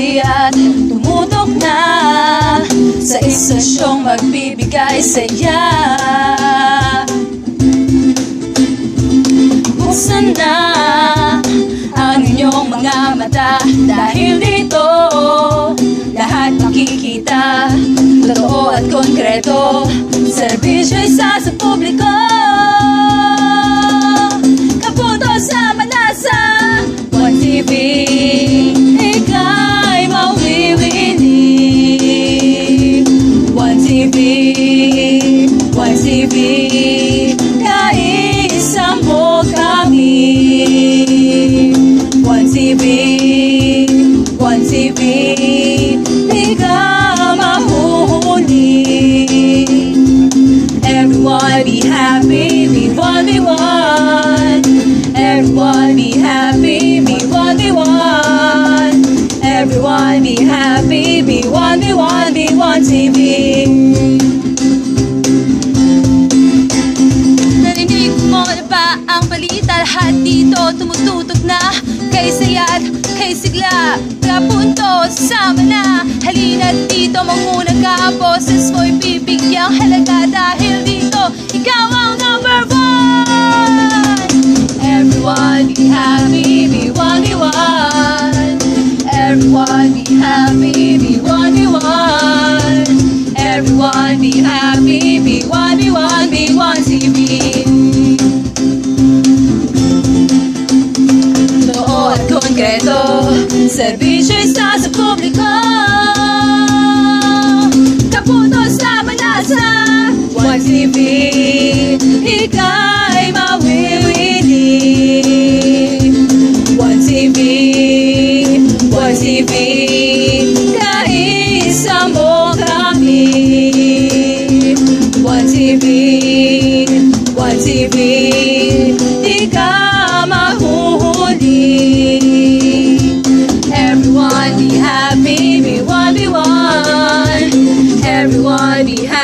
TV at tumutok na sa istasyong magbibigay saya. Buksan na ang inyong mga mata, dahil dito lahat makikita, totoo at konkreto, serbisyo isa sa publiko. Kaputo sa malasa, One TV, ika'y mawiwinig. One TV, One TV, kaisa mo kami. One TV, One TV, di ka mahuhuli. Everyone be happy, be one, be one. Everyone be happy, be one, be one. Everyone be happy, be one, be one, be One TV. Narinig mo na ba ang balita? Lahat dito tumututok na kay saya at kay sigla. Kapunto, sama na. Halina't dito, manguna ka. Ang boses mo'y bibigyang halaga, dahil dito ikaw ang number one. Everyone be happy, be one, be one. Everyone be happy, be one, be one. Everyone be happy, be one, be one, be One TV. Totoo at konkreto, serbisyo isa sa publiko. Kaputo sa malasa, One TV, ika'y mawiwinig. One TV, One TV, kaisa mo kami. One TV, One TV, di ka mahuhuli. Everyone be happy, be one, be one. Everyone be happy.